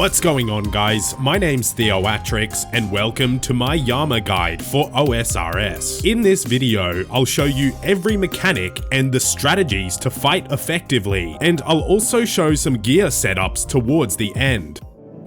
What's going on, guys? My name's Theoatrix and welcome to my Yama guide for OSRS. In this video, I'll show you every mechanic and the strategies to fight effectively, and I'll also show some gear setups towards the end.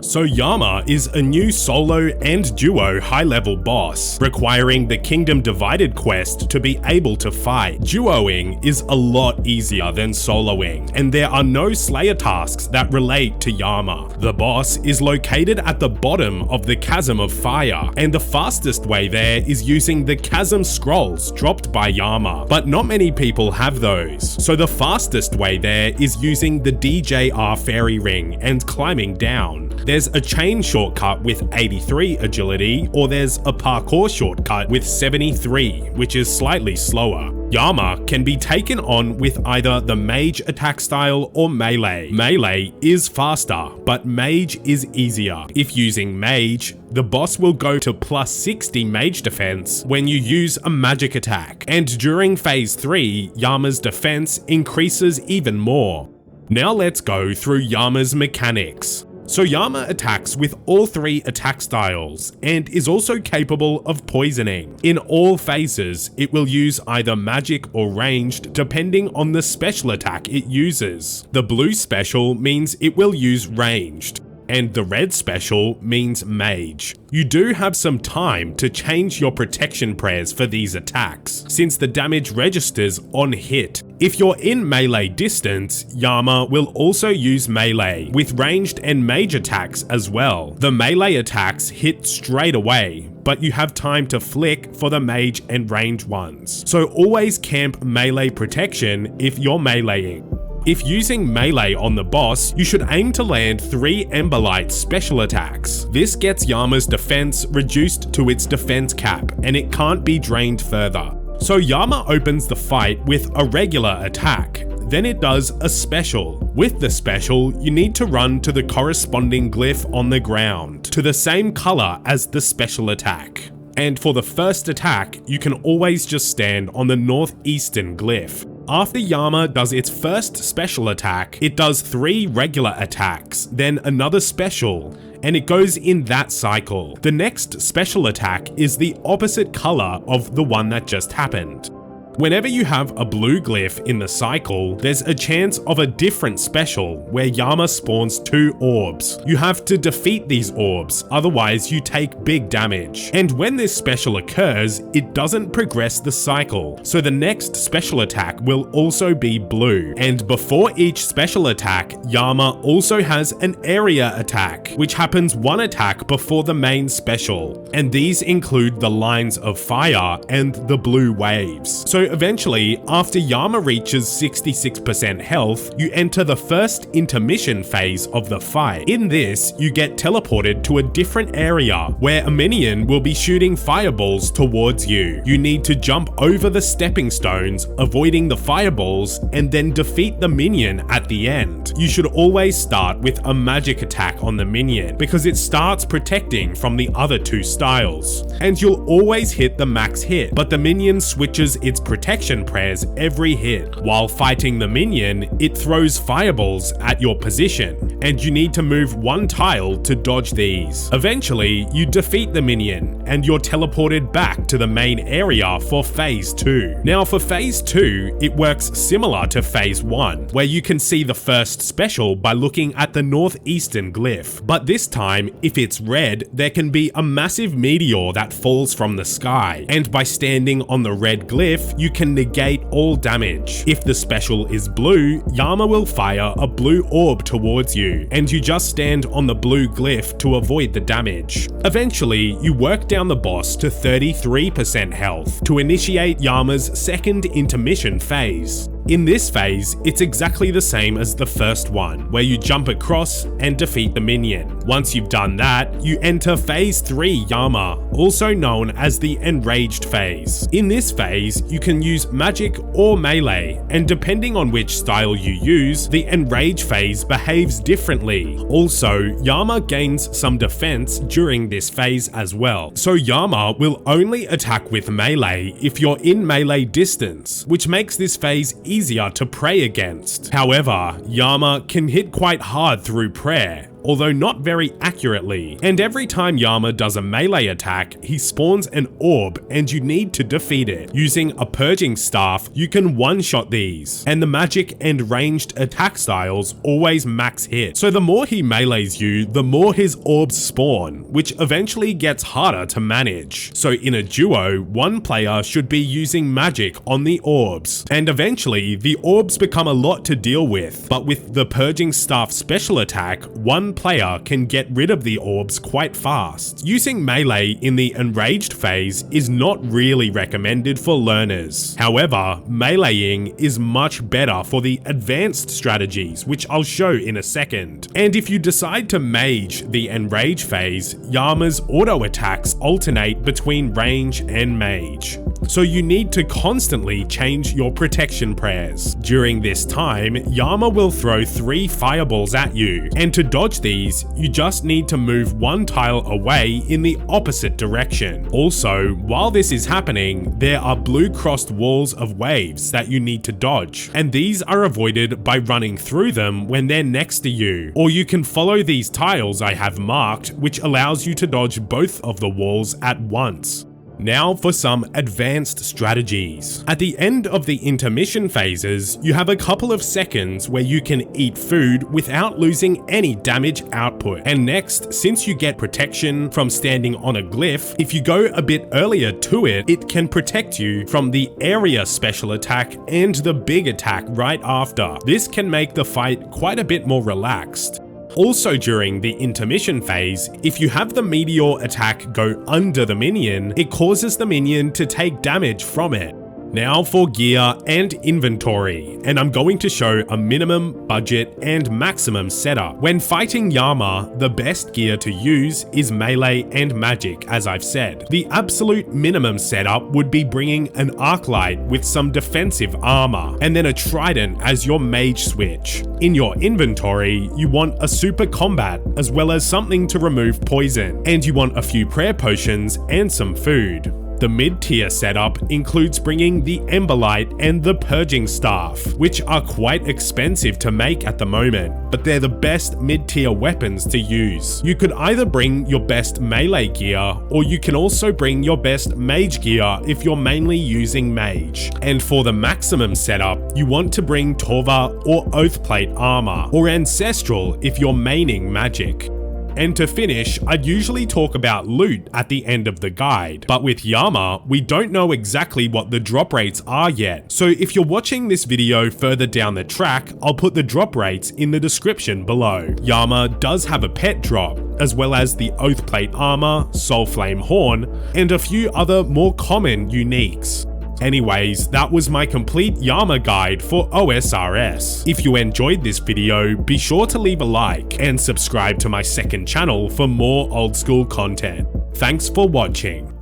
So Yama is a new solo and duo high-level boss, requiring the Kingdom Divided quest to be able to fight. Duoing is a lot easier than soloing, and there are no Slayer tasks that relate to Yama. The boss is located at the bottom of the Chasm of Fire, and the fastest way there is using the Chasm Scrolls dropped by Yama, but not many people have those. So the fastest way there is using the DJR Fairy Ring and climbing down. There's a chain shortcut with 83 agility, or there's a parkour shortcut with 73, which is slightly slower. Yama can be taken on with either the mage attack style or melee. Melee is faster, but mage is easier. If using mage, the boss will go to plus 60 mage defense when you use a magic attack, and during phase 3, Yama's defense increases even more. Now let's go through Yama's mechanics. So Yama attacks with all 3 attack styles, and is also capable of poisoning. In all phases, it will use either magic or ranged depending on the special attack it uses. The blue special means it will use ranged, and the red special means mage. You do have some time to change your protection prayers for these attacks, since the damage registers on hit. If you're in melee distance, Yama will also use melee, with ranged and mage attacks as well. The melee attacks hit straight away, but you have time to flick for the mage and range ones. So always camp melee protection if you're meleeing. If using melee on the boss, you should aim to land 3 Emberlight special attacks. This gets Yama's defense reduced to its defense cap, and it can't be drained further. So Yama opens the fight with a regular attack. Then it does a special. With the special, you need to run to the corresponding glyph on the ground, to the same color as the special attack. And for the first attack, you can always just stand on the northeastern glyph. After Yama does its first special attack, it does 3 regular attacks, then another special, and it goes in that cycle. The next special attack is the opposite color of the one that just happened. Whenever you have a blue glyph in the cycle, there's a chance of a different special where Yama spawns 2 orbs. You have to defeat these orbs, otherwise you take big damage. And when this special occurs, it doesn't progress the cycle, so the next special attack will also be blue. And before each special attack, Yama also has an area attack, which happens 1 attack before the main special. And these include the lines of fire and the blue waves. So eventually, after Yama reaches 66% health, you enter the first intermission phase of the fight. In this, you get teleported to a different area where a minion will be shooting fireballs towards you. You need to jump over the stepping stones, avoiding the fireballs, and then defeat the minion at the end. You should always start with a magic attack on the minion, because it starts protecting from the other 2 styles. And you'll always hit the max hit, but the minion switches its protection prayers every hit. While fighting the minion, it throws fireballs at your position, and you need to move 1 tile to dodge these. Eventually, you defeat the minion, and you're teleported back to the main area for phase 2. Now for phase 2, it works similar to phase 1, where you can see the first special by looking at the northeastern glyph. But this time, if it's red, there can be a massive meteor that falls from the sky, and by standing on the red glyph, you can negate all damage. If the special is blue, Yama will fire a blue orb towards you, and you just stand on the blue glyph to avoid the damage. Eventually, you work down the boss to 33% health to initiate Yama's second intermission phase. In this phase, it's exactly the same as the first one, where you jump across and defeat the minion. Once you've done that, you enter phase 3 Yama, also known as the Enraged phase. In this phase, you can use magic or melee, and depending on which style you use, the Enraged phase behaves differently. Also, Yama gains some defense during this phase as well. So Yama will only attack with melee if you're in melee distance, which makes this phase easier to pray against. However, Yama can hit quite hard through prayer, although not very accurately. And every time Yama does a melee attack, he spawns an orb and you need to defeat it. Using a purging staff, you can one-shot these, and the magic and ranged attack styles always max hit. So the more he melees you, the more his orbs spawn, which eventually gets harder to manage. So in a duo, one player should be using magic on the orbs, and eventually the orbs become a lot to deal with, but with the purging staff special attack, one player can get rid of the orbs quite fast. Using melee in the enraged phase is not really recommended for learners. However, meleeing is much better for the advanced strategies, which I'll show in a second. And if you decide to mage the enrage phase, Yama's auto attacks alternate between range and mage, so you need to constantly change your protection prayers. During this time, Yama will throw 3 fireballs at you, and to dodge these, you just need to move one tile away in the opposite direction. Also, while this is happening, there are blue crossed walls of waves that you need to dodge, and these are avoided by running through them when they're next to you, or you can follow these tiles I have marked, which allows you to dodge both of the walls at once. Now for some advanced strategies. At the end of the intermission phases, you have a couple of seconds where you can eat food without losing any damage output. And next, since you get protection from standing on a glyph, if you go a bit earlier to it, it can protect you from the area special attack and the big attack right after. This can make the fight quite a bit more relaxed. Also during the intermission phase, if you have the meteor attack go under the minion, it causes the minion to take damage from it. Now for gear and inventory, and I'm going to show a minimum, budget, and maximum setup. When fighting Yama, the best gear to use is melee and magic, as I've said. The absolute minimum setup would be bringing an arc light with some defensive armor, and then a trident as your mage switch. In your inventory, you want a super combat, as well as something to remove poison, and you want a few prayer potions and some food. The mid-tier setup includes bringing the Ember Light and the Purging Staff, which are quite expensive to make at the moment, but they're the best mid-tier weapons to use. You could either bring your best melee gear, or you can also bring your best mage gear if you're mainly using mage. And for the maximum setup, you want to bring Torva or Oathplate armor, or Ancestral if you're maining magic. And to finish, I'd usually talk about loot at the end of the guide, but with Yama, we don't know exactly what the drop rates are yet. So if you're watching this video further down the track, I'll put the drop rates in the description below. Yama does have a pet drop, as well as the Oathplate armor, Soulflame horn, and a few other more common uniques. Anyways, that was my complete Yama guide for OSRS. If you enjoyed this video, be sure to leave a like and subscribe to my second channel for more old school content. Thanks for watching.